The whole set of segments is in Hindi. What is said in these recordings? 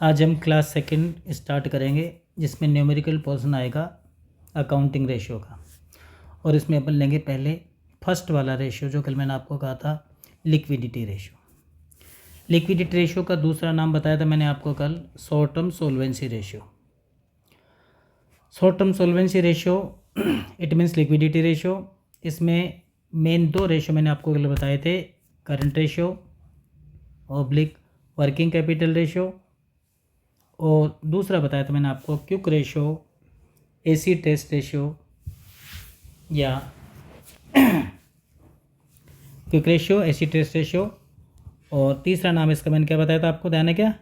आज हम क्लास सेकंड स्टार्ट करेंगे जिसमें न्यूमेरिकल पोर्शन आएगा अकाउंटिंग रेशियो का। और इसमें अपन लेंगे पहले फर्स्ट वाला रेशियो जो कल मैंने आपको कहा था लिक्विडिटी रेशियो। लिक्विडिटी रेशियो का दूसरा नाम बताया था मैंने आपको कल short term solvency ratio. Short term solvency ratio it means liquidity ratio. इसमें मेन दो रेशियो मैंने आपको कल बताए थे, current ratio oblique working capital ratio, और दूसरा बताया था मैंने आपको quick ratio, acid test ratio या quick ratio, acid test ratio. और तीसरा नाम इसका मैंने क्या बताया था आपको, ध्यान है क्या?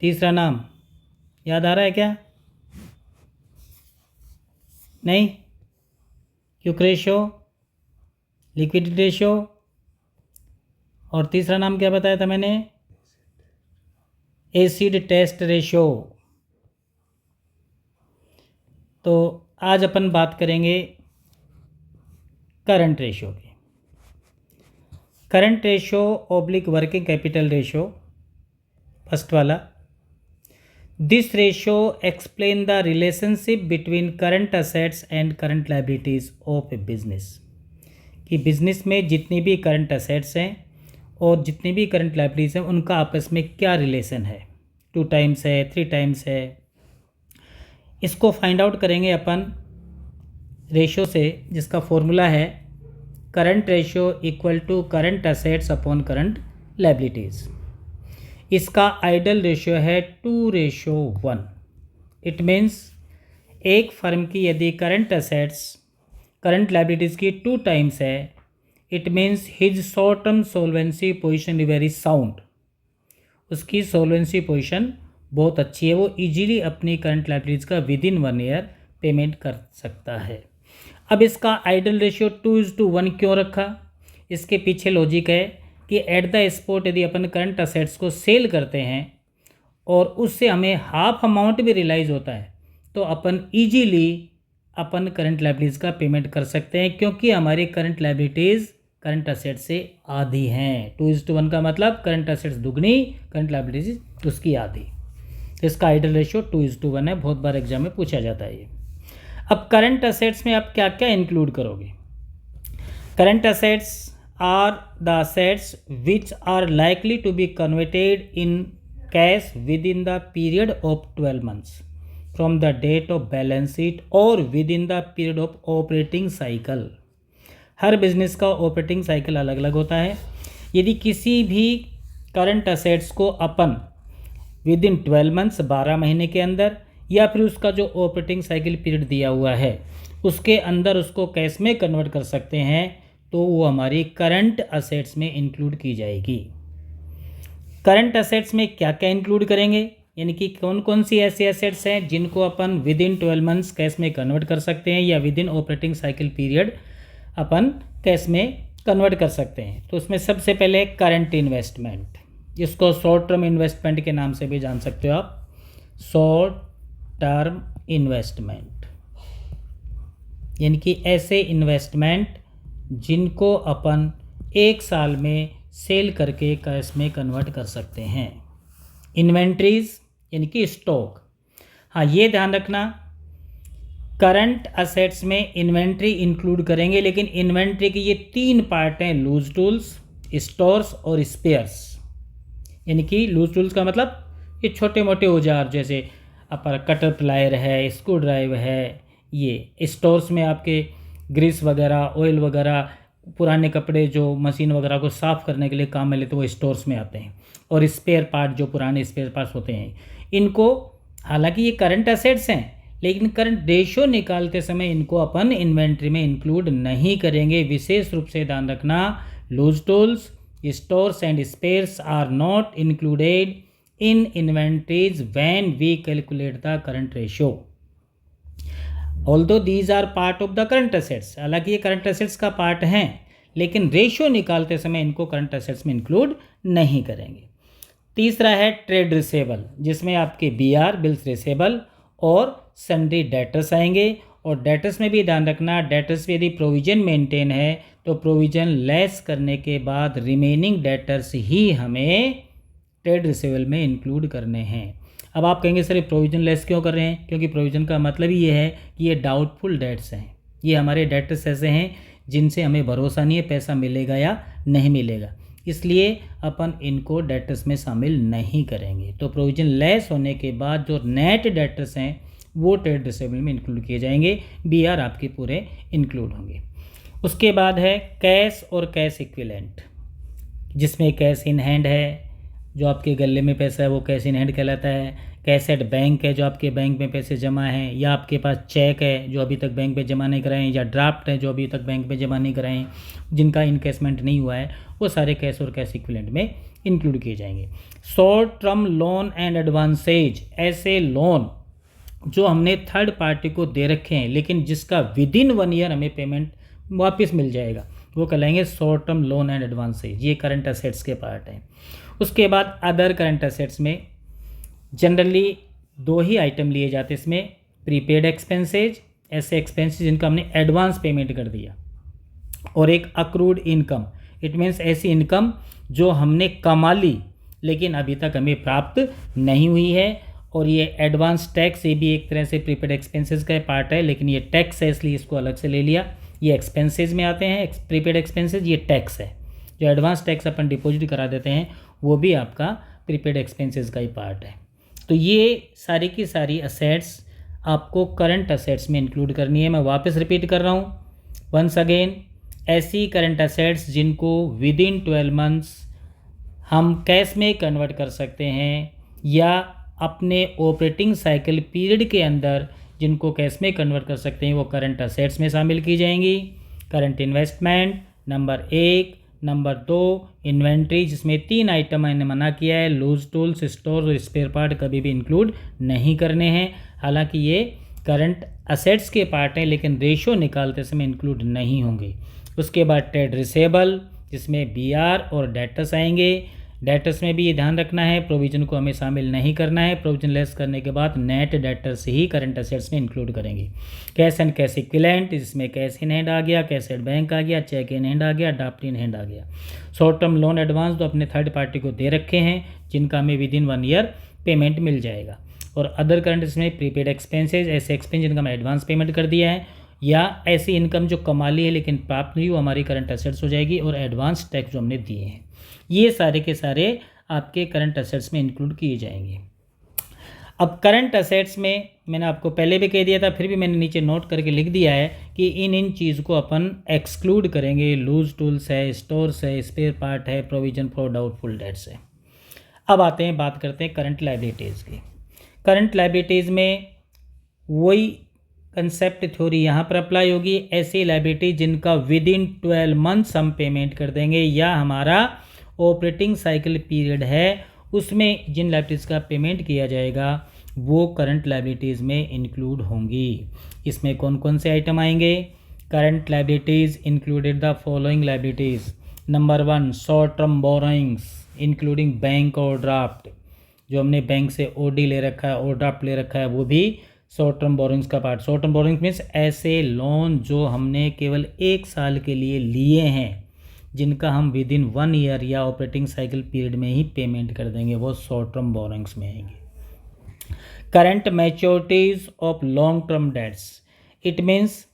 तीसरा नाम याद आ रहा है क्या? नहीं? क्विक रेशियो, लिक्विडिटी रेशियो, और तीसरा नाम क्या बताया था मैंने? Acid test ratio. तो आज अपन बात करेंगे करंट रेशियो की। Current ratio oblique working capital ratio, first वाला। This ratio explain the relationship between current assets and current liabilities of a business. कि बिजनेस में जितनी भी करंट असेट्स हैं और जितनी भी करंट लायबिलिटीज़ हैं उनका आपस में क्या रिलेशन है, 2 टाइम्स है, 3 टाइम्स है। इसको फाइंड आउट करेंगे अपन रेशियो से, जिसका फॉर्मूला है current ratio equal to current assets upon current liabilities. इसका आइडल रेशियो है 2:1। इट मीन्स एक फर्म की यदि करंट असेट्स करंट लायबिलिटीज़ की 2 टाइम्स है, it means his short term solvency position very sound. उसकी सोल्वेंसी पोजीशन बहुत अच्छी है, वो इजीली अपनी करंट लायबिलिटीज़ का विद इन 1 ईयर पेमेंट कर सकता है। अब इसका आइडल रेशियो 2:1 क्यों रखा? इसके पीछे लॉजिक है कि एट द स्पॉट यदि अपन करंट असेट्स को सेल करते हैं और उससे हमें हाफ अमाउंट भी रियलाइज़ होता है तो अपन ईजीली अपन करंट लायबिलिटीज़ का पेमेंट कर सकते हैं, क्योंकि हमारी करंट लायबिलिटीज़ करंट असेट्स से आधी हैं। 2:1 का मतलब करंट असेट्स दुगनी, करंट लायबिलिटीज उसकी आधी। इसका आइडल रेशियो 2:1 है, बहुत बार एग्जाम में पूछा जाता है ये। अब करंट असेट्स में आप क्या क्या इंक्लूड करोगे? Current assets are the assets which are likely to be converted in cash within the period of 12 months from the date of balance sheet और within the period of operating cycle. हर बिजनेस का ऑपरेटिंग साइकिल अलग अलग होता है। यदि किसी भी करंट असेट्स को अपन विद इन 12 मंथ्स 12 महीने के अंदर, या फिर उसका जो ऑपरेटिंग साइकिल पीरियड दिया हुआ है उसके अंदर उसको कैश में कन्वर्ट कर सकते हैं, तो वो हमारी करंट असेट्स में इंक्लूड की जाएगी। करंट असेट्स में क्या क्या इंक्लूड करेंगे, यानी कि कौन कौन सी ऐसी एसेट्स हैं जिनको अपन विद इन 12 मंथ्स कैश में कन्वर्ट कर सकते हैं या with in operating cycle period upon cash में कन्वर्ट कर सकते हैं। तो उसमें सबसे पहले करंट इन्वेस्टमेंट, जिसको शॉर्ट टर्म इन्वेस्टमेंट के नाम से भी जान सकते हो आप, शॉर्ट टर्म इन्वेस्टमेंट, यानी कि ऐसे इन्वेस्टमेंट जिनको अपन 1 साल में सेल करके कैश में कन्वर्ट कर सकते हैं। इन्वेंट्रीज यानी कि स्टॉक। हाँ, ये ध्यान रखना, करंट असेट्स में इन्वेंट्री इंक्लूड करेंगे, लेकिन इन्वेंट्री के ये 3 पार्ट हैं, लूज टूल्स, स्टोर्स और स्पेयर्स। यानी कि लूज टूल्स का मतलब ये छोटे मोटे औजार जैसे अपर कटर प्लायर है, स्क्रू ड्राइव है। ये स्टोर्स में आपके ग्रीस वगैरह, ऑयल वगैरह, पुराने कपड़े जो मशीन वगैरह को साफ़ करने के लिए काम में लेते हैं वो स्टोर्स में आते हैं। और स्पेयर पार्ट जो पुराने स्पेयर पार्ट्स होते हैं इनको, हालांकि ये करंट असेट्स हैं लेकिन करंट रेशियो निकालते समय इनको अपन इन्वेंट्री में इंक्लूड नहीं करेंगे। विशेष रूप से ध्यान रखना, loose tools, stores and spares are not included in inventories when we calculate the current ratio, although these are part of the current assets. हालांकि ये करंट असेट्स का पार्ट हैं लेकिन रेशियो निकालते समय इनको करंट असेट्स में इंक्लूड नहीं करेंगे। तीसरा है ट्रेड रिसेबल, जिसमें आपके BR बिल्स रिसेबल और सन्ड्री डेटर्स आएंगे। और डेटर्स में भी ध्यान रखना, डेटर्स में यदि प्रोविजन मेंटेन है तो प्रोविजन लेस करने के बाद रिमेनिंग डेटर्स ही हमें ट्रेड रिसीवेबल में इंक्लूड करने हैं। अब आप कहेंगे सर ये प्रोविजन लेस क्यों कर रहे हैं? क्योंकि प्रोविजन का मतलब ही ये है कि ये डाउटफुल डेट्स हैं, ये हमारे डेट्स ऐसे हैं जिनसे हमें भरोसा नहीं है पैसा मिलेगा या नहीं मिलेगा, इसलिए अपन इनको डेटर्स में शामिल नहीं करेंगे। तो प्रोविजन लेस होने के बाद जो नेट डेटर्स हैं वो ट्रेड रिसीवेबल में इंक्लूड किए जाएंगे, BR आपके पूरे इंक्लूड होंगे। उसके बाद है कैश और कैश इक्विवेलेंट, जिसमें कैश इन हैंड है, जो आपके गले में पैसा है वो कैश इन हैंड कहलाता है। कैश एट बैंक है, जो आपके बैंक में पैसे जमा हैं, या आपके पास चेक है जो अभी तक बैंक में जमा नहीं कराए हैं, या ड्राफ्ट है जो अभी तक बैंक में जमा नहीं कराए हैं, जिनका इनकेसमेंट नहीं हुआ है, वो सारे कैश और कैश इक्विवेलेंट में इंक्लूड किए जाएंगे। Short term loan and advances, ऐसे लोन जो हमने थर्ड पार्टी को दे रखे हैं लेकिन जिसका विद इन 1 ईयर हमें पेमेंट वापस मिल जाएगा, वो कहलाएंगे short term loan and advances, ये करंट असेट्स के पार्ट हैं। उसके बाद अदर करंट असेट्स में जनरली 2 ही आइटम लिए जाते हैं इसमें, प्रीपेड एक्सपेंसेज, ऐसे एक्सपेंसेज जिनका हमने एडवांस पेमेंट कर दिया, और एक अक्रूड इनकम, इट मीन्स ऐसी इनकम जो हमने कमा ली लेकिन अभी तक हमें प्राप्त नहीं हुई है, और ये एडवांस टैक्स, ये भी एक तरह से प्रीपेड एक्सपेंसेस का पार्ट है, लेकिन ये टैक्स है इसलिए इसको अलग से ले लिया। ये एक्सपेंसेस में आते हैं, प्रीपेड एक्सपेंसेस, ये टैक्स है, जो एडवांस टैक्स अपन डिपॉजिट करा देते हैं वो भी आपका प्रीपेड एक्सपेंसेस का ही पार्ट है। तो ये सारी की सारी असेट्स आपको करंट असेट्स में इंक्लूड करनी है। मैं वापस रिपीट कर रहा हूँ वंस अगेन, ऐसी करंट असेट्स जिनको विद इन 12 मंथ्स हम कैश में कन्वर्ट कर सकते हैं, या अपने ऑपरेटिंग साइकिल पीरियड के अंदर जिनको कैश में कन्वर्ट कर सकते हैं, वो करंट असेट्स में शामिल की जाएंगी। Current investment number 1, number 2 inventory, जिसमें 3 आइटम मैंने मना किया है, लूज टूल्स, स्टोर और स्पेयर पार्ट कभी भी इंक्लूड नहीं करने हैं। हालांकि ये करंट असेट्स के पार्ट हैं लेकिन रेशो निकालते समय इंक्लूड नहीं होंगे। उसके बाद ट्रेड रिसेबल, जिसमें BR और डेटर्स आएंगे। डेटर्स में भी ये ध्यान रखना है, प्रोविजन को हमें शामिल नहीं करना है, प्रोविजन लेस करने के बाद नेट डेटर्स ही करंट असेट्स में इंक्लूड करेंगे। कैश एंड कैश इक्विवेलेंट, जिसमें कैश इन हैंड आ गया, कैश एट बैंक आ गया, चेक इन हैंड आ गया, ड्राफ्ट इन हैंड आ गया। शॉर्ट टर्म लोन एडवांस तो अपने थर्ड पार्टी को दे रखे हैं जिनका हमें विद इन 1 ईयर पेमेंट मिल जाएगा। और अदर करंट इसमें प्रीपेड एक्सपेंसेज, ऐसे एक्सपेंस जिनका हमने एडवांस पेमेंट कर दिया है, या ऐसी इनकम जो कमा ली है लेकिन प्राप्त नहीं, वो हमारी करंट असेट्स हो जाएगी। और एडवांस टैक्स जो हमने दिए हैं, ये सारे के सारे आपके करंट असेट्स में इंक्लूड किए जाएंगे। अब करंट असेट्स में मैंने आपको पहले भी कह दिया था, फिर भी मैंने नीचे नोट करके लिख दिया है कि इन चीज़ को अपन एक्सक्लूड करेंगे। लूज टूल्स है, स्टोर्स है, स्पेयर पार्ट है, प्रोविजन फॉर डाउटफुल डेट्स है। अब आते हैं, बात करते हैं करंट लायबिलिटीज़ की। करंट लायबिलिटीज़ में वही कंसेप्ट थ्योरी यहाँ पर अप्लाई होगी। ऐसी लायबिलिटी जिनका विद इन 12 मंथ्स हम पेमेंट कर देंगे, या हमारा ऑपरेटिंग साइकिल पीरियड है उसमें जिन लायबिलिटीज़ का पेमेंट किया जाएगा वो करंट लायबिलिटीज़ में इंक्लूड होंगी। इसमें कौन कौन से आइटम आएंगे? Current liabilities included the following liabilities. Number 1, short term borrowings including bank और ड्राफ्ट, जो हमने बैंक से OD ले रखा है और ड्राफ्ट ले रखा है, वो भी शॉर्ट टर्म बोरोइंग्स का part. Short term borrowings means ऐसे लोन जो हमने केवल 1 साल के लिए लिए हैं, जिनका हम विद इन 1 ईयर या ऑपरेटिंग साइकिल पीरियड में ही पेमेंट कर देंगे, वो शॉर्ट टर्म बोरोइंग्स में आएंगे। Current maturities of long term debts, it means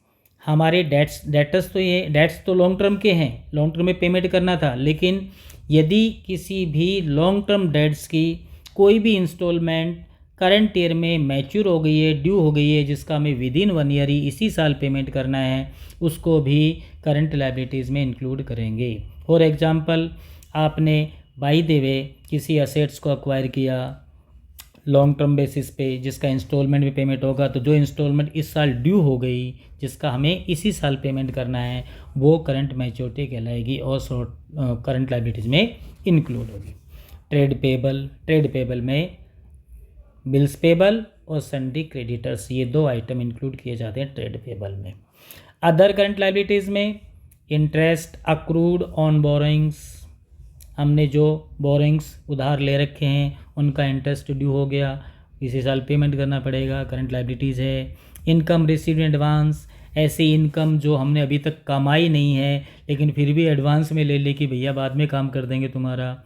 हमारे डेट्स तो लॉन्ग टर्म के हैं, लॉन्ग टर्म में पेमेंट करना था, लेकिन यदि किसी भी लॉन्ग टर्म डेट्स की कोई भी इंस्टॉलमेंट करंट ईयर में मैच्योर हो गई है, ड्यू हो गई है, जिसका हमें विद इन 1 ईयर ही इसी साल पेमेंट करना है, उसको भी करंट लायबिलिटीज़ में इंक्लूड करेंगे। फॉर एग्जांपल, आपने बाय द वे किसी असेट्स को अक्वायर किया लॉन्ग टर्म बेसिस पे, जिसका इंस्टॉलमेंट में पेमेंट होगा, तो जो इंस्टॉलमेंट इस साल ड्यू हो गई, जिसका हमें इसी साल पेमेंट करना है, वो करंट मैच्योरिटी कहलाएगी और करंट लायबिलिटीज़ में इंक्लूड होगी। ट्रेड पेबल में बिल्स पेबल और सन्डी क्रेडिटर्स, ये 2 आइटम इंक्लूड किए जाते हैं ट्रेड पेबल में। अदर करंट लायबिलिटीज़ में इंटरेस्ट अक्रूड ऑन बोरोइंग्स, हमने जो बोरोइंग्स उधार ले रखे हैं उनका इंटरेस्ट ड्यू हो गया, इसी साल पेमेंट करना पड़ेगा, करंट लायबिलिटीज़ है। इनकम रिसीव्ड इन एडवांस, ऐसी इनकम जो हमने अभी तक कमाई नहीं है लेकिन फिर भी एडवांस में ले ली कि भैया बाद में काम कर देंगे तुम्हारा,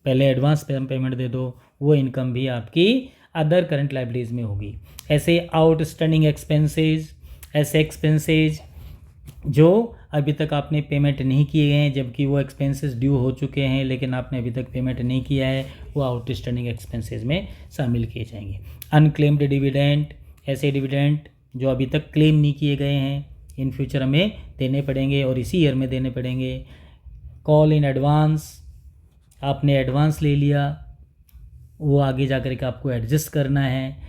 पहले एडवांस पेमेंट दे दो, वो इनकम भी आपकी अदर करंट लाइबिलिटीज़ में होगी। ऐसे आउटस्टैंडिंग एक्सपेंसेस, ऐसे एक्सपेंसेस जो अभी तक आपने पेमेंट नहीं किए हैं, जबकि वो एक्सपेंसेस ड्यू हो चुके हैं लेकिन आपने अभी तक पेमेंट नहीं किया है, वो आउटस्टैंडिंग एक्सपेंसेस में शामिल किए जाएंगे। अनक्लेम्ड डिविडेंड, ऐसे डिविडेंड जो अभी तक क्लेम नहीं किए गए हैं, इन फ्यूचर हमें देने पड़ेंगे और इसी ईयर में देने पड़ेंगे। कॉल इन एडवांस, आपने एडवांस ले लिया, वो आगे जा कर के आपको एडजस्ट करना है।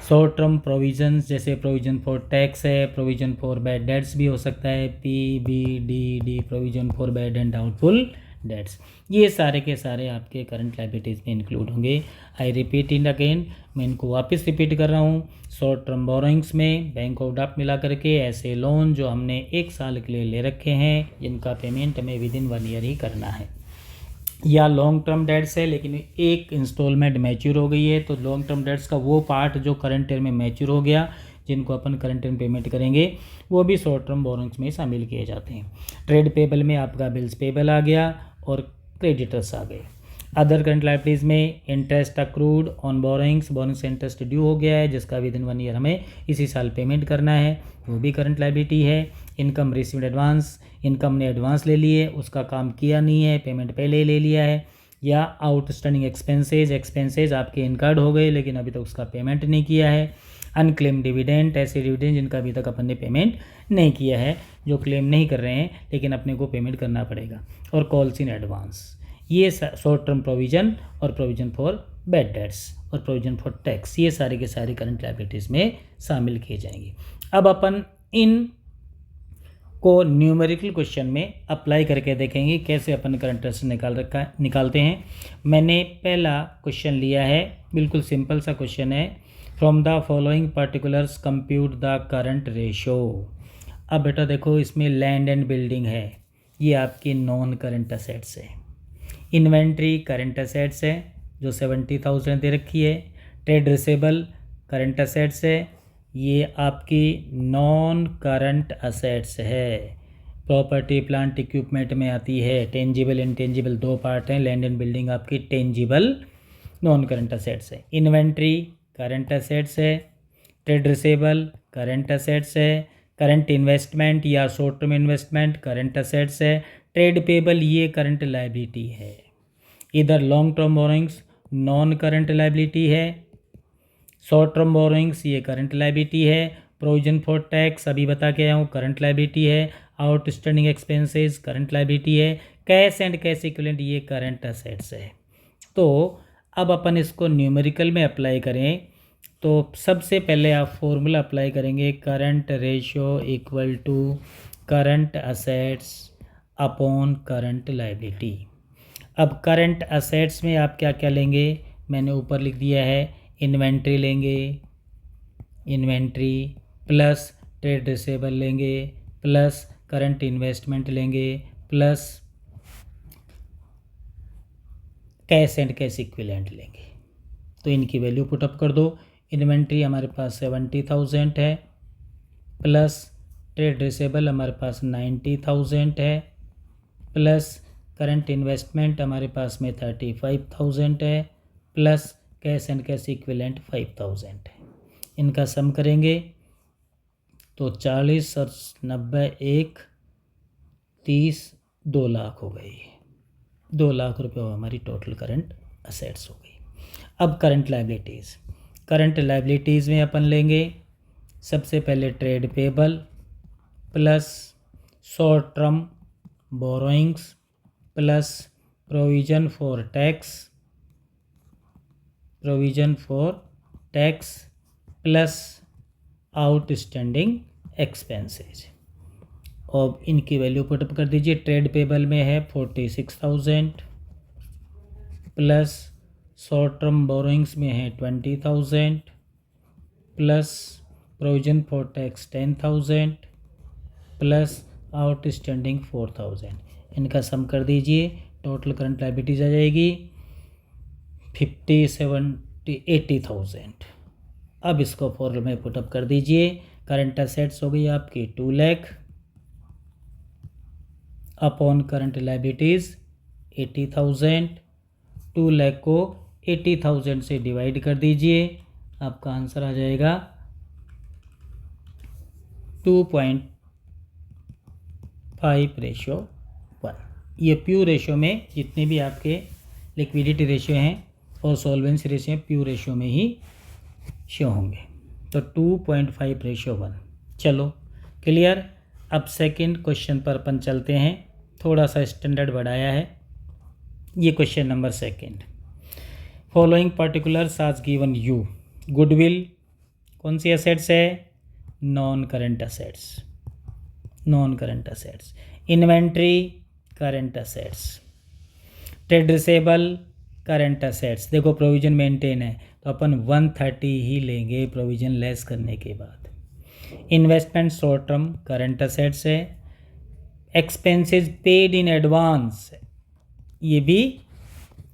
शॉर्ट टर्म प्रोविजंस, जैसे प्रोविज़न फॉर टैक्स है, प्रोविज़न फॉर बैड डेट्स भी हो सकता है, PBDD, provision for bad and doubtful debts, ये सारे के सारे आपके करंट लाइबिलिटीज़ में इंक्लूड होंगे। आई रिपीट इन अगेन, मैं इनको वापस रिपीट कर रहा हूँ। शॉर्ट टर्म बोरोइंग्स में बैंक ऑफ ड्राफ्ट मिला करके ऐसे लोन जो हमने 1 साल के लिए ले रखे हैं, जिनका पेमेंट हमें विदिन 1 ईयर ही करना है, या लॉन्ग टर्म डेट्स है लेकिन एक इंस्टॉलमेंट मैच्योर हो गई है, तो लॉन्ग टर्म डेट्स का वो पार्ट जो करंट ईयर में मैच्योर हो गया, जिनको अपन करंट ईयर में पेमेंट करेंगे, वो भी शॉर्ट टर्म बोरोइंग्स में शामिल किए जाते हैं। ट्रेड पेबल में आपका बिल्स पेबल आ गया और क्रेडिटर्स आ गए। अदर करंट लाइबिलिटीज़ में interest accrued on borrowings, borrowings interest due हो गया है जिसका विदिन 1 ईयर हमें इसी साल पेमेंट करना है, वो भी करंट लाइबिलिटी है। इनकम रिसीव्ड एडवांस, इनकम ने एडवांस ले लिए, उसका काम किया नहीं है, पेमेंट पहले ही ले लिया है। या आउटस्टैंडिंग एक्सपेंसेस, एक्सपेंसेस आपके इनकर्ड हो गए लेकिन अभी तक उसका पेमेंट नहीं किया है। अनक्लेम डिविडेंड, ऐसे डिविडेंड जिनका अभी तक अपन ने पेमेंट नहीं किया है, जो क्लेम नहीं कर रहे हैं लेकिन अपने को पेमेंट करना पड़ेगा। और कॉल्स इन एडवांस, ये शॉर्ट टर्म प्रोविज़न और प्रोविज़न फॉर बैड डेट्स और प्रोविज़न फॉर टैक्स, ये सारे के सारे करंट लाइबिलिटीज़ में शामिल किए जाएंगे। अब अपन इन को न्यूमेरिकल क्वेश्चन में अप्लाई करके देखेंगे कैसे अपन करंट असेट्स निकालते हैं। मैंने पहला क्वेश्चन लिया है, बिल्कुल सिंपल सा क्वेश्चन है। From the following particulars compute the current ratio. अब बेटा देखो, इसमें लैंड एंड बिल्डिंग है, ये आपकी नॉन करंट असेट्स है। इन्वेंट्री करंट असेट्स है जो 70,000 दे रखी है। ट्रेड रिसेबल करंट असेट्स है, ये आपकी नॉन करंट असेट्स है। प्रॉपर्टी प्लांट इक्विपमेंट में आती है। टेंजिबल इंटेंजिबल दो पार्ट हैं, लैंड एंड बिल्डिंग आपकी टेंजिबल नॉन करंट असेट्स है। इन्वेंट्री करंट असेट्स है। ट्रेड रिसेबल करंट असेट्स है। करंट इन्वेस्टमेंट या short term investment current assets है। ट्रेड पेबल ये करंट लायबिलिटी है। इधर long term borrowings non current liability है। शॉर्ट टर्म बोरोइंग्स ये करंट लायबिलिटी है। प्रोविजन फॉर टैक्स अभी बता के आया हूँ, करंट लायबिलिटी है। आउटस्टैंडिंग एक्सपेंसेस करंट लायबिलिटी है। कैश एंड कैश इक्विवेलेंट ये करंट असेट्स है। तो अब अपन इसको न्यूमेरिकल में अप्लाई करें तो सबसे पहले आप फॉर्मूला अप्लाई करेंगे, current ratio equal to current assets upon current liability. अब करंट असेट्स में आप क्या क्या लेंगे, मैंने ऊपर लिख दिया है। इन्वेंट्री लेंगे, इन्वेंट्री प्लस ट्रेड रिसेबल लेंगे प्लस करंट इन्वेस्टमेंट लेंगे plus cash and cash equivalent लेंगे। तो इनकी वैल्यू पुटअप कर दो। इन्वेंट्री हमारे पास 70,000 है प्लस ट्रेड रिसेबल हमारे पास 90,000 है प्लस करंट इन्वेस्टमेंट हमारे पास में 35,000 है plus cash and cash equivalent 5,000 है। इनका सम करेंगे तो 40 और 90 1 30 2 लाख हो गई। 2 लाख रुपये हमारी टोटल करंट असेट्स हो गई। अब करंट लायबिलिटीज़, करंट लायबिलिटीज़ में अपन लेंगे सबसे पहले trade payable plus short term borrowings plus provision for tax, provision for tax plus outstanding expenses. और इनकी वैल्यू पुटअप कर दीजिए। ट्रेड पेबल में है 46,000 प्लस शॉर्ट टर्म बोरोइंग्स में है 20,000 plus provision for tax 10,000 plus outstanding 4,000। इनका सम कर दीजिए, टोटल करंट लायबिलिटीज आ जाएगी 80,000। अब इसको फॉर्मूला में पुटअप कर दीजिए। करंट असेट्स हो गई आपकी 2 lakh upon current liabilities 80,000 2 lakh को 80,000 से डिवाइड कर दीजिए, आपका आंसर आ जाएगा 2.5:1। ये प्योर रेशो में जितने भी आपके लिक्विडिटी रेशियो हैं और सॉल्वेंसी रेशियो हैं प्योर रेशियो में ही शो होंगे। तो 2.5:1। चलो क्लियर। अब सेकंड क्वेश्चन पर अपन चलते हैं, थोड़ा सा स्टैंडर्ड बढ़ाया है। ये question number second, following particulars are given you. Goodwill कौन सी एसेट्स है? Non current assets, non current assets. Inventory current assets. Trade receivable current assets. देखो प्रोविजन मेंटेन है तो अपन 130 ही लेंगे प्रोविजन लेस करने के बाद। Investment short term current assets है। एक्सपेंसेस पेड इन एडवांस, ये भी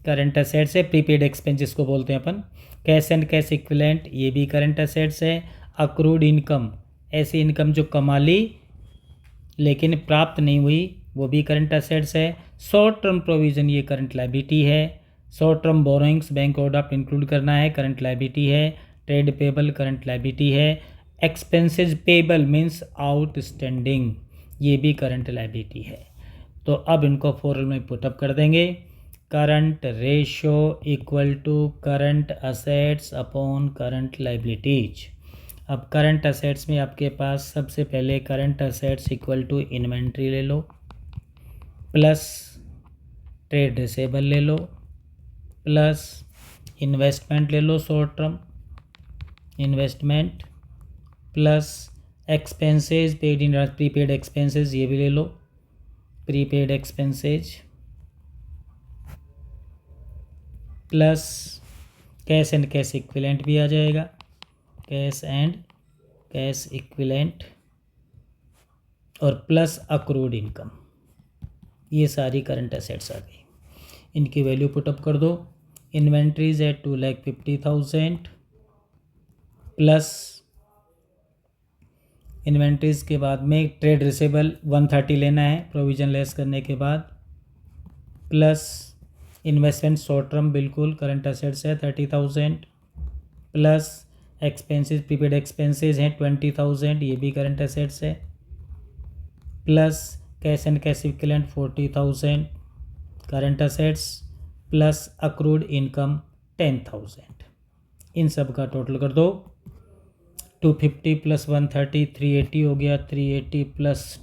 करंट एसेट्स है, प्रीपेड एक्सपेंसेस को बोलते हैं अपन। कैश एंड कैश इक्विवेलेंट, ये भी करंट एसेट्स है। अक्रूड इनकम, ऐसी इनकम जो कमा ली लेकिन प्राप्त नहीं हुई, वो भी करंट एसेट्स है। शॉर्ट टर्म प्रोविजन, ये करंट लायबिलिटी है। Short term borrowings, bank overdraft include करना है, करंट लायबिलिटी है। ट्रेड पेबल करंट लायबिलिटी है। एक्सपेंसेस पेबल मीन्स आउटस्टैंडिंग, ये भी करंट लायबिलिटी है। तो अब इनको फॉर्मूले में पुटअप कर देंगे। Current ratio equal to current assets upon current liabilities. अब करंट असेट्स में आपके पास सबसे पहले current assets equal to inventory ले लो, प्लस ट्रेड रिसेबल ले लो, प्लस इन्वेस्टमेंट ले लो short term investment, plus expenses paid in prepaid expenses, ये भी ले लो prepaid expenses, plus cash and cash equivalent भी आ जाएगा, कैश एंड कैश इक्विवेलेंट, और प्लस अक्रूड इनकम। ये सारी करंट एसेट्स आ गई। इनकी वैल्यू पुटअप कर दो। इन्वेंट्रीज एट 2,50,000 प्लस इन्वेंट्रीज के बाद में ट्रेड रिसेबल 130 लेना है प्रोविजन लेस करने के बाद, प्लस इन्वेस्टमेंट शॉर्ट टर्म बिल्कुल करंट एसेट्स है 30,000, प्लस एक्सपेंसेस प्रीपेड एक्सपेंसेस हैं 20,000, ये भी करंट एसेट्स है, plus cash and cash equivalent 40,000 current assets, plus accrued income 10,000। इन सब का टोटल कर दो। 250 प्लस 130 380 हो गया, 380 प्लस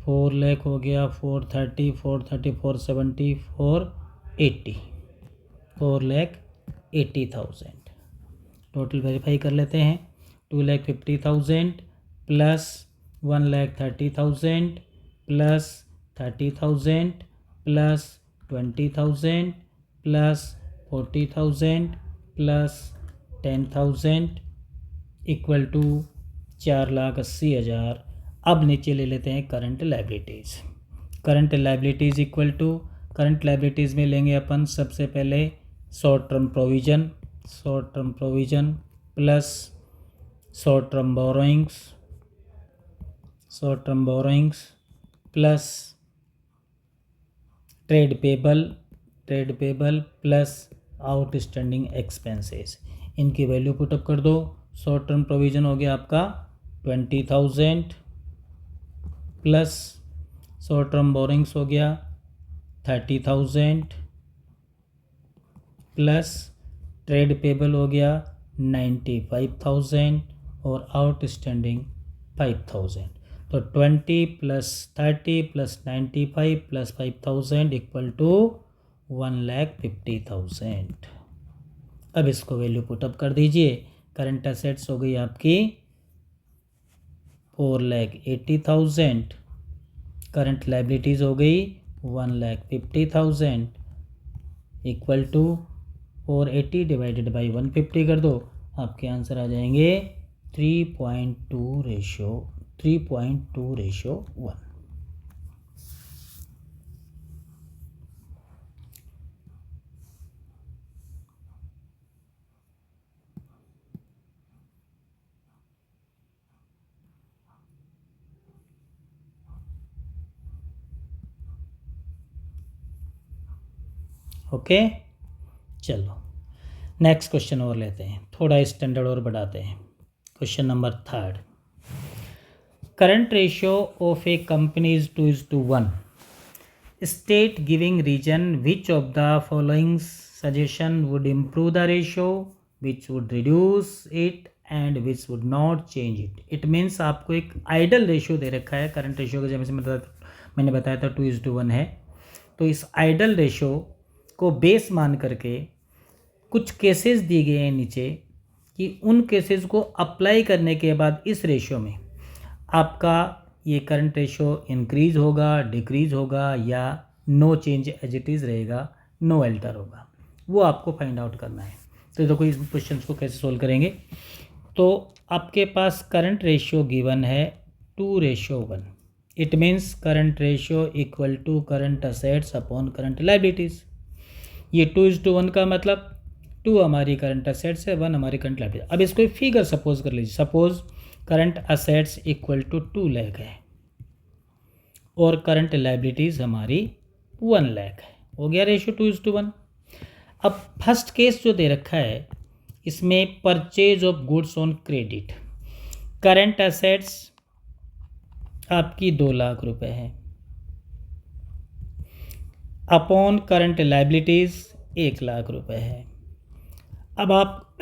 4 लाख हो गया, 430 430 470 480, 4,80,000। टोटल वेरीफाई कर लेते हैं। 2,50,000 plus 1,30,000 plus 30,000 plus 20,000 plus 40,000 plus 10,000 equal to 4,80,000। अब नीचे ले लेते हैं current liabilities. Current liabilities equal to current liabilities में लेंगे अपन सबसे पहले short term provision, short term provision plus short term borrowings, short term borrowings plus trade payable, trade payable plus outstanding expenses. इनकी वैल्यू पुटअप कर दो। शॉर्ट टर्म प्रोविज़न हो गया आपका 20,000 प्लस शॉर्ट टर्म बोरिंग्स हो गया 30,000 प्लस ट्रेड पेबल हो गया 95,000 और आउटस्टैंडिंग 5,000। तो 20 plus 30 plus 95 plus 5,000 equal to 1,50,000। अब इसको वैल्यू पुटअप कर दीजिए। करंट एसेट्स हो गई आपकी 4,80,000, करंट लायबिलिटीज़ हो गई 1,50,000 इक्वल टू 480 डिवाइडेड बाई 150 कर दो, आपके आंसर आ जाएंगे 3.2:1। ओके। चलो नेक्स्ट क्वेश्चन और लेते हैं, थोड़ा स्टैंडर्ड और बढ़ाते हैं। Question number 3, current ratio of a company is 2:1। State giving reason which of the following suggestion would improve the ratio, which would reduce it and which would not change it. It means आपको एक आइडल रेशियो दे रखा है, करंट रेशियो का जैसे मैंने बताया था 2:1 है। तो इस आइडल रेशियो को बेस मान करके कुछ केसेस दिए गए हैं नीचे कि उन केसेस को अप्लाई करने के बाद इस रेशियो में आपका ये करंट रेशियो इंक्रीज होगा, डिक्रीज होगा, या no change as it is रहेगा, नो अल्टर होगा, वो आपको फाइंड आउट करना है। तो देखो इस क्वेश्चन को कैसे सोल्व करेंगे। तो आपके पास करंट रेशियो गिवन है 2:1। It means current ratio equal to current assets upon current liabilities. ये 2:1 का मतलब 2 हमारी करंट असेट्स है, 1 हमारी करंट लाइबिलिटी। अब इसको फिगर सपोज कर लीजिए, suppose current assets equal to 2 lakh है और करंट लाइबिलिटीज़ हमारी 1 लाख है। हो गया रेशियो 2:1। अब फर्स्ट केस जो दे रखा है इसमें purchase of goods on credit, current assets आपकी 2 लाख रुपए है अपॉन करंट लाइबिलिटीज़ 1 लाख रुपए है। अब आप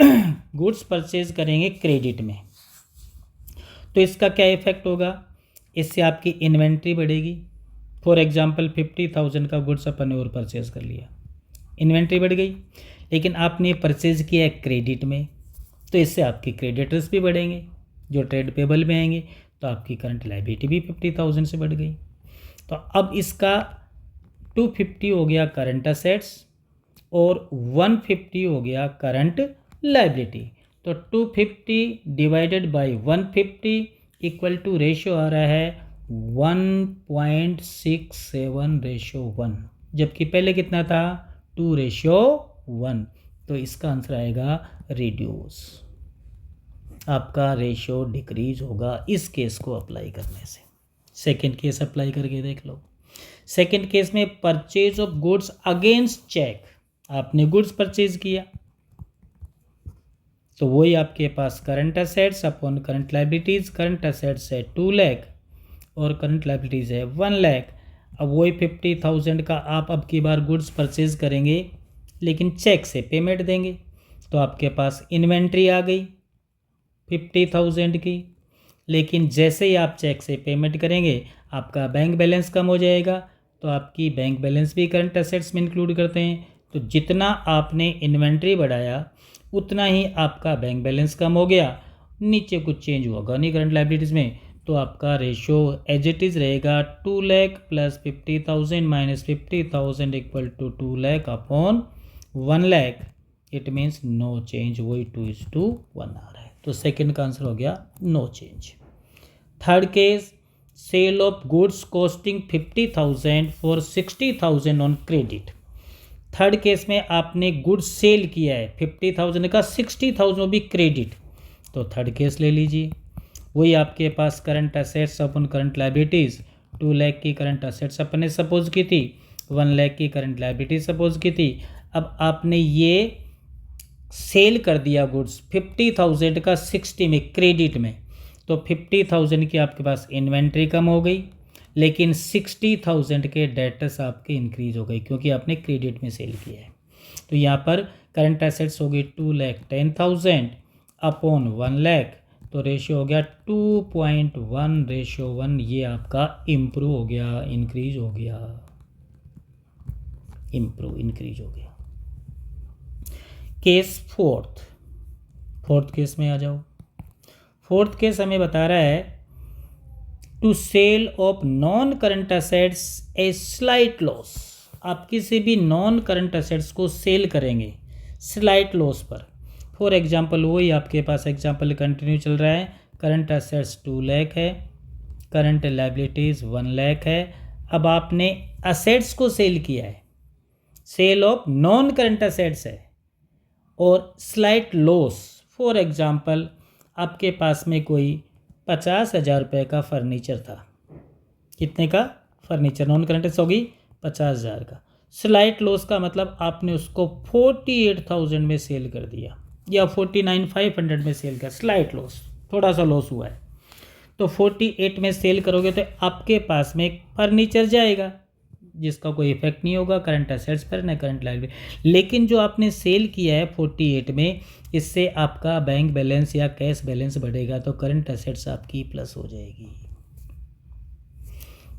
गुड्स परचेज करेंगे क्रेडिट में, तो इसका क्या इफेक्ट होगा, इससे आपकी इन्वेंट्री बढ़ेगी। फॉर एग्जांपल 50,000 का गुड्स अपन ने और परचेज कर लिया, इन्वेंट्री बढ़ गई, लेकिन आपने परचेज किया है क्रेडिट में, तो इससे आपकी क्रेडिटर्स भी बढ़ेंगे जो ट्रेड पेबल में आएंगे, तो आपकी करंट लाइबिलिटी भी 50,000 से बढ़ गई। तो अब इसका 250 हो गया करंट असेट्स और 150 हो गया करंट लाइबिलिटी। तो 250 divided by 150 equal to ratio आ रहा है 1.67:1, जबकि पहले कितना था 2:1। तो इसका आंसर आएगा रिड्यूस, आपका रेशियो डिक्रीज होगा इस केस को अप्लाई करने से। सेकेंड केस अप्लाई करके देख लो। सेकेंड केस में purchase of goods against cheque, आपने गुड्स परचेज किया तो वही आपके पास current assets upon current liabilities, current assets है 2 लाख और करंट लाइबिलिटीज़ है 1 लाख। अब वही 50,000 का आप अब की बार गुड्स परचेज करेंगे लेकिन चेक से पेमेंट देंगे, तो आपके पास इन्वेंट्री आ गई 50,000 की, लेकिन जैसे ही आप चेक से पेमेंट करेंगे आपका बैंक बैलेंस कम हो जाएगा, तो आपकी बैंक बैलेंस भी करंट असेट्स में इंक्लूड करते हैं। तो जितना आपने इन्वेंट्री बढ़ाया उतना ही आपका बैंक बैलेंस कम हो गया, नीचे कुछ चेंज होगा नहीं करंट लाइबिलिटीज़ में, तो आपका रेशियो एज इट इज़ रहेगा 2 lakh plus 50,000 minus 50,000 equal to 2 lakh upon 1 lakh. It means no change, वही 2:1 आ रहा है। तो सेकेंड का आंसर हो गया no change. Third case, sale of goods costing 50,000 for 60,000 on credit. Third case में आपने गुड्स सेल किया है 50,000 का, 60,000 भी क्रेडिट, तो थर्ड केस ले लीजिए। वही आपके पास करंट असेट्स अपन करंट लाइबिलिटीज़, 2 लाख की करंट असेट्स अपन ने सपोज की थी, 1 लाख की करंट लाइबिलिटी सपोज की थी। अब आपने ये सेल कर दिया गुड्स 50,000 का 60 में क्रेडिट में, तो 50,000 की आपके पास इन्वेंट्री कम हो गई, लेकिन 60,000 के डेटर्स आपके इंक्रीज हो गई क्योंकि आपने क्रेडिट में सेल किया है। तो यहाँ पर करंट एसेट्स हो गई 2,10,000 अपॉन 1 लाख, तो रेशियो हो गया 2.1:1। ये आपका इम्प्रूव हो गया, इंक्रीज हो गया, इंक्रीज हो गया। केस फोर्थ केस में आ जाओ। फोर्थ केस हमें बता रहा है to sale of non current assets a slight loss. आप किसी भी नॉन करंट असेट्स को सेल करेंगे स्लाइट लॉस पर। फॉर एग्जांपल वही आपके पास एग्जांपल कंटिन्यू चल रहा है, करंट असेट्स 2 लाख है, करंट लायबिलिटीज़ 1 लाख है। अब आपने असेट्स को सेल किया है, sale of non current assets है और स्लाइट लॉस। फॉर एग्जांपल आपके पास में कोई 50,000 रुपये का फर्नीचर था, कितने का फर्नीचर, नॉन करंट असेट्स होगी 50,000 का, स्लाइट लॉस का मतलब आपने उसको 48,000 में सेल कर दिया या 49,500 में सेल कर, स्लाइट लॉस, थोड़ा सा लॉस हुआ है। तो 48 में सेल करोगे तो आपके पास में एक फर्नीचर जाएगा जिसका कोई इफेक्ट नहीं होगा करंट एसेट्स पर न करंट लायबिलिटी। लेकिन जो आपने सेल किया है 48 में, इससे आपका बैंक बैलेंस या कैश बैलेंस बढ़ेगा तो करंट एसेट्स आपकी प्लस हो जाएगी।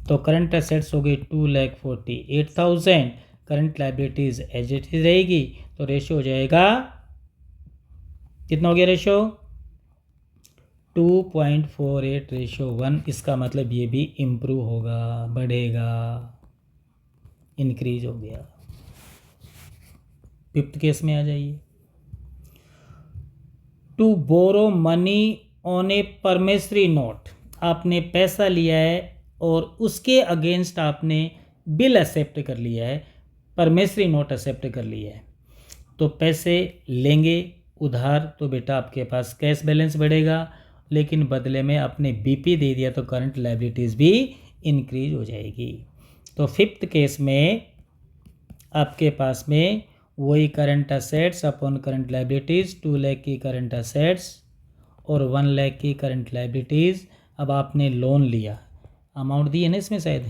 तो करंट एसेट्स हो गई 2,48,000, current liabilities as it is रहेगी, तो रेशो हो जाएगा कितना हो गया रेशो 2.48:1। इसका मतलब ये भी इम्प्रूव होगा, बढ़ेगा, इंक्रीज हो गया। फिफ्थ केस में आ जाइए। To borrow money on a promissory note, आपने पैसा लिया है और उसके अगेंस्ट आपने बिल एक्सेप्ट कर लिया है, परमेसरी नोट एक्सेप्ट कर लिया है। तो पैसे लेंगे उधार तो बेटा आपके पास कैश बैलेंस बढ़ेगा, लेकिन बदले में आपने बीपी दे दिया तो करंट लायबिलिटीज़ भी इंक्रीज हो जाएगी। तो फिफ्थ केस में आपके पास में वही current assets upon current liabilities, 2 lakh की करंट असेट्स और 1 लाख की करंट लायबिलिटीज़। अब आपने लोन लिया, अमाउंट दी है ना इसमें, शायद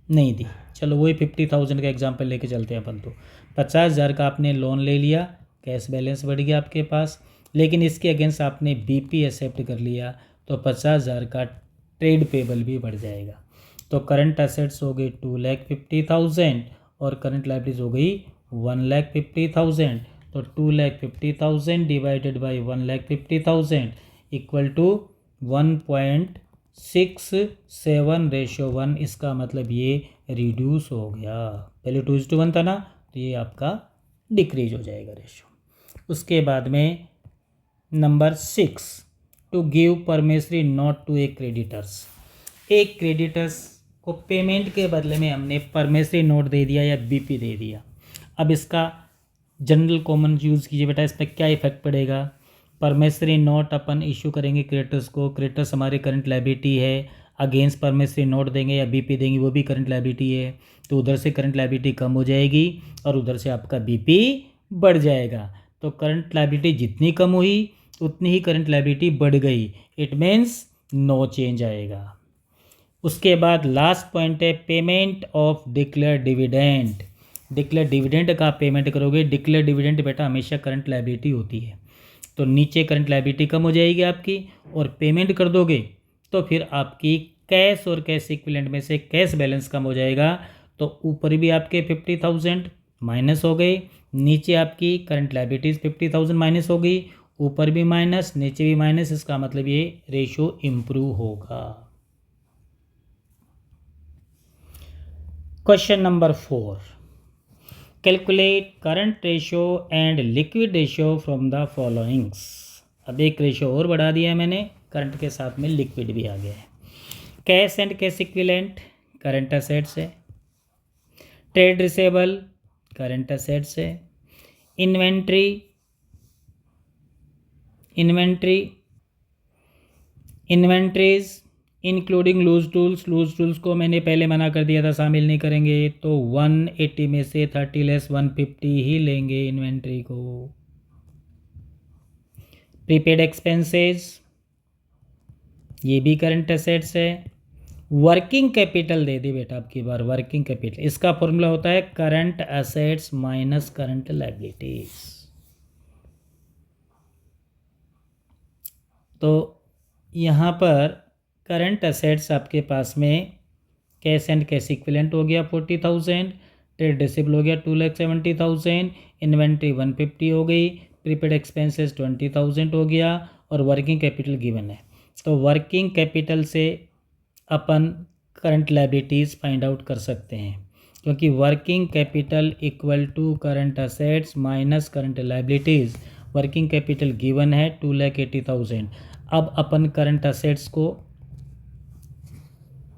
नहीं दी, चलो वही 50,000 का एग्जांपल लेके चलते हैं अपन। तो 50,000 का आपने लोन ले लिया, कैश बैलेंस बढ़ गया आपके पास, लेकिन इसके अगेंस्ट आपने बीपी एक्सेप्ट कर लिया तो 50,000 का ट्रेड पेबल भी बढ़ जाएगा। तो करंट असेट्स हो गई 2,50,000 और करंट लायबिलिटीज हो गई 1,50,000। तो 2,50,000 डिवाइडेड बाई 1,50,000 इक्वल टू 1.67:1। इसका मतलब ये रिड्यूस हो गया, पहले 2:1 था ना, तो ये आपका डिक्रीज हो जाएगा रेशो। उसके बाद में number 6, to give promissory note to a creditors. एक क्रेडिटर्स को पेमेंट के बदले में हमने परमिसरी नोट दे दिया या बीपी दे दिया। अब इसका जनरल कॉमन यूज़ कीजिए बेटा, इस पर क्या इफेक्ट पड़ेगा। परमिसरी नोट अपन इशू करेंगे क्रेडिटर्स को, क्रेडिटर्स हमारी करंट लायबिलिटी है, अगेंस्ट परमिसरी नोट देंगे या बीपी देंगे वो भी करंट लायबिलिटी है, तो उधर से करंट लायबिलिटी कम हो जाएगी और उधर से आपका बीपी बढ़ जाएगा। तो करंट लायबिलिटी जितनी कम हुई उतनी ही करंट लायबिलिटी बढ़ गई, इट मीन्स नो चेंज आएगा। उसके बाद लास्ट पॉइंट है payment of declare dividend. Declare dividend का पेमेंट करोगे, डिक्लेयर डिविडेंड बेटा हमेशा करंट लायबिलिटी होती है, तो नीचे करंट लायबिलिटी कम हो जाएगी आपकी और पेमेंट कर दोगे तो फिर आपकी कैश और कैश इक्विवेलेंट में से कैश बैलेंस कम हो जाएगा। तो ऊपर भी आपके 50,000 माइनस हो गए, नीचे आपकी करंट लायबिलिटीज़ 50,000 माइनस हो गई, ऊपर भी माइनस नीचे भी माइनस, इसका मतलब ये रेशो इम्प्रूव होगा। Question number 4, calculate current ratio and liquid ratio from the followings. अब एक रेशो और बढ़ा दिया है मैंने, करंट के साथ में लिक्विड भी आ गया है। Cash and cash equivalent current assets है, ट्रेड रिसेबल करंट असेट्स है, इन्वेंट्रीज इंक्लूडिंग लूज टूल्स को मैंने पहले मना कर दिया था, शामिल नहीं करेंगे, तो 180 में से 30 लेस 150 ही लेंगे इन्वेंट्री को। प्रीपेड एक्सपेंसेस ये भी करंट असेट्स है। वर्किंग कैपिटल दे दी बेटा आपकी बार, वर्किंग कैपिटल, इसका फॉर्मूला होता है current assets minus current liabilities. तो यहाँ पर करंट असेट्स आपके पास में कैश एंड कैश इक्विवेलेंट हो गया 40,000, ट्रेड रिसीबल हो गया 2,70,000, इन्वेंट्री 150 हो गई, प्रीपेड एक्सपेंसेस 20,000 हो गया और वर्किंग कैपिटल गिवन है। तो वर्किंग कैपिटल से अपन करंट लायबिलिटीज़ फाइंड आउट कर सकते हैं, क्योंकि working capital equal to current assets minus current liabilities. Working capital given है 2,80,000। अब अपन करंट असेट्स को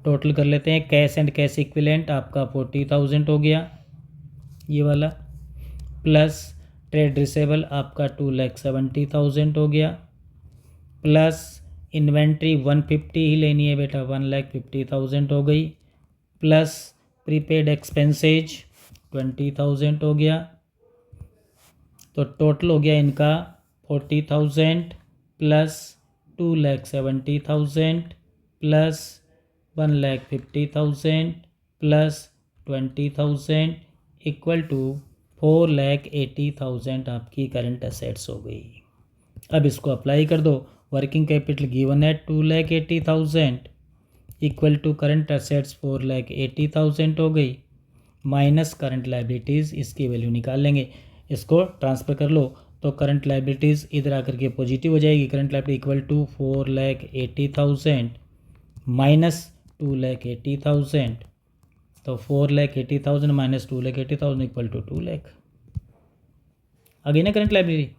टोटल कर लेते हैं, कैश एंड कैश इक्विवेलेंट आपका 40,000 हो गया ये वाला, प्लस ट्रेड रिसेबल आपका 2,70,000 हो गया, प्लस इन्वेंट्री 150 ही लेनी है बेटा, 1,50,000 हो गई, प्लस प्रीपेड एक्सपेंसेज 20,000 हो गया। तो टोटल हो गया इनका 40,000 plus 2,70,000 plus 1,50,000 plus 20,000 equal to 4,80,000 आपकी करंट असेट्स हो गई। अब इसको अप्लाई कर दो। वर्किंग कैपिटल गिवन है 2,80,000 इक्वल टू करंट असेट्स 4,80,000 हो गई, माइनस करंट लाइबिलिटीज़, इसकी वैल्यू निकाल लेंगे। इसको ट्रांसफ़र कर लो तो करंट लाइबिलिटीज़ इधर आकर के पॉजिटिव हो जाएगी। Current liability equal to 4,80,000 minus 2,80,000, तो 4,80,000 माइनस 2,80,000 इक्वल टू 2,00,000 आ गई ना करंट लाइबिलिटी।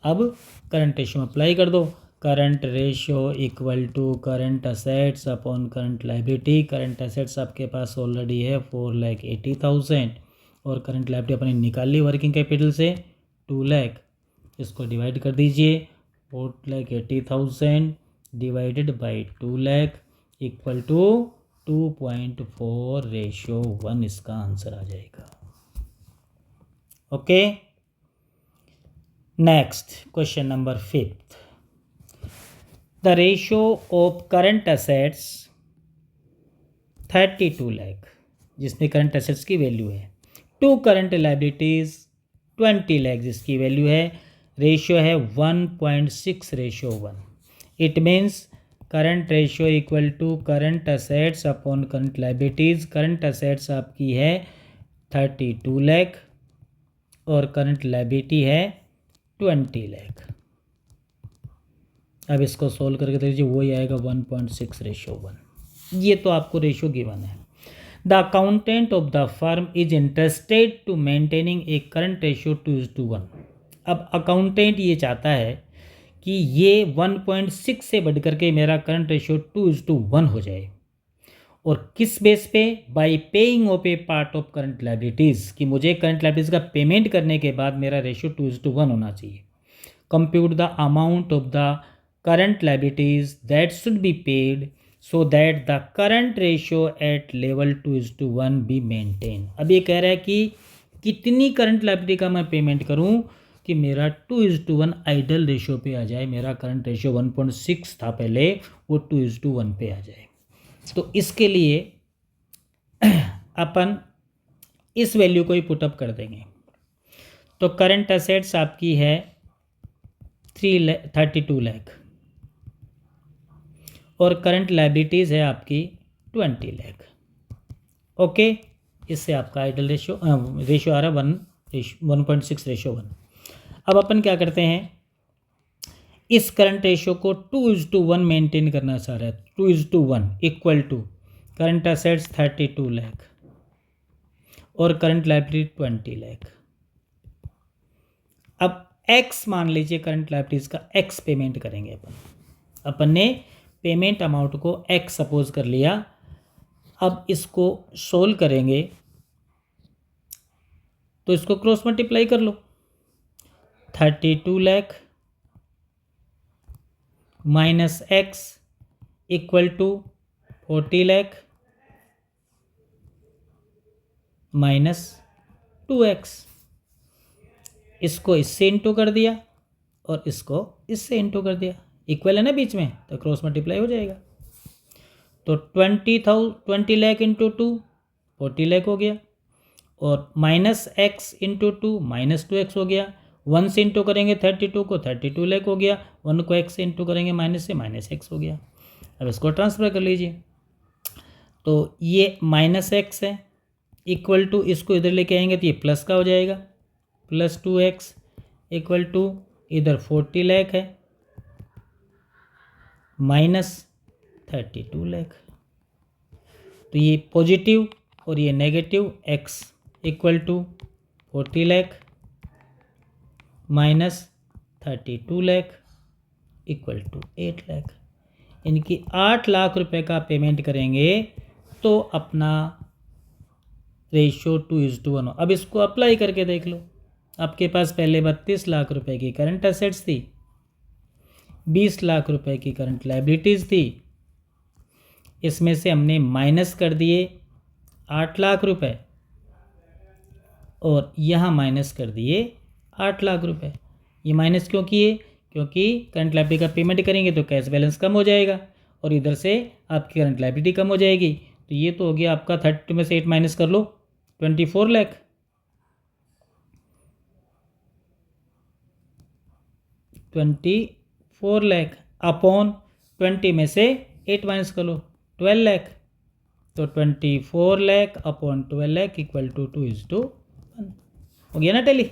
अब करंट रेशियो में अप्लाई कर दो। Current ratio equal to current assets upon current liability. Current assets आपके पास ऑलरेडी है 4,80,000 और करंट लाइबिलिटी अपनी निकाल ली वर्किंग कैपिटल से 2,00,000। इसको डिवाइड कर दीजिए, 4,80,000 डिवाइडेड बाई 2,00,000 इक्वल टू 2.4:1 इसका आंसर आ जाएगा। Okay, next question number 5th। The ratio of current assets 32 lakh, जिसमें करंट असेट्स की वैल्यू है, टू करंट लाइबिलिटीज़ 20 लाख जिसकी वैल्यू है, रेशियो है 1.6:1। It means current ratio equal to current assets upon current liabilities. Current assets आपकी है 32 लाख और करंट लाइबिलिटी है 20 लाख। अब इसको सोल्व करके देखिए, वही आएगा 1.6:1। ये तो आपको रेशियो गिवन है। The accountant of the firm is interested to maintaining a current ratio 2:1। अब अकाउंटेंट ये चाहता है कि ये 1.6 से बढ़ करके मेरा करंट रेशियो 2:1 हो जाए। और किस बेस पे? By paying off A part of current liabilities, कि मुझे करंट लाइबिलिटीज़ का पेमेंट करने के बाद मेरा रेशियो 2:1 होना चाहिए। Compute the amount of the current liabilities that should be paid so that the current ratio at level 2:1 be maintain. अब ये कह रहा है कि कितनी करंट लाइबिलिटी का मैं पेमेंट करूं कि मेरा 2:1 आइडल रेशियो पे आ जाए। मेरा करंट रेशियो 1.6 था पहले, वो 2:1 पे आ जाए। तो इसके लिए अपन इस वैल्यू को ही पुटअप कर देंगे। तो करंट असेट्स आपकी है 32 लाख और करंट लाइबिलिटीज़ है आपकी 20 लाख। ओके, इससे आपका आइडल रेशियो आ रहा है 1.6:1। अब अपन क्या करते हैं, इस करंट रेशियो को 2:1 मेंटेन करना चाह रहा है। 2:1 equal to current assets 32 lakh और करंट लाइबिलिटी 20 लाख। अब एक्स मान लीजिए, करंट लाइबिलिटीज़ का एक्स पेमेंट करेंगे अपन ने पेमेंट अमाउंट को एक्स सपोज कर लिया। अब इसको सोल्व करेंगे तो इसको क्रॉस मल्टीप्लाई कर लो। 32 lakh minus X equal to 40 lakh minus 2x। इसको इससे इंटू कर दिया और इसको इससे इंटू कर दिया, इक्वल है ना बीच में, तो क्रॉस मल्टीप्लाई हो जाएगा। तो 20 लाख इंटू 2 40 लाख हो गया और minus x into 2 minus 2x हो गया। 1 से इंटू करेंगे 32 को 32 लाख हो गया, 1 को x से इंटू करेंगे माइनस से माइनस x हो गया। अब इसको ट्रांसफ़र कर लीजिए, तो ये माइनस एक्स है इक्वल टू, इसको इधर लेके आएंगे तो ये प्लस का हो जाएगा, प्लस 2x इक्वल टू इधर 40 लाख है माइनस 32 लाख। तो ये पॉजिटिव और ये negative, x equal to 40 lakh minus 32 lakh equal to 8 lakh. इनकी 8 लाख रुपए का पेमेंट करेंगे तो अपना रेशियो 2:1 हो। अब इसको अप्लाई करके देख लो। आपके पास पहले 32 लाख रुपए की करंट असेट्स थी, 20 लाख रुपए की करंट लाइबिलिटीज़ थी, इसमें से हमने माइनस कर दिए 8 लाख रुपए और यहाँ माइनस कर दिए 8 लाख रुपए। ये माइनस क्यों किए? क्योंकि करंट लायबिलिटी का पेमेंट करेंगे तो कैश बैलेंस कम हो जाएगा और इधर से आपकी करंट लायबिलिटी कम हो जाएगी। तो ये तो हो गया आपका 32 में से 8 माइनस कर लो 24 लाख। 24 लाख अपॉन 20 में से 8 माइनस कर लो 12 लाख। तो 24 lakh upon 12 lakh equal to 2:1 हो गया ना टैली।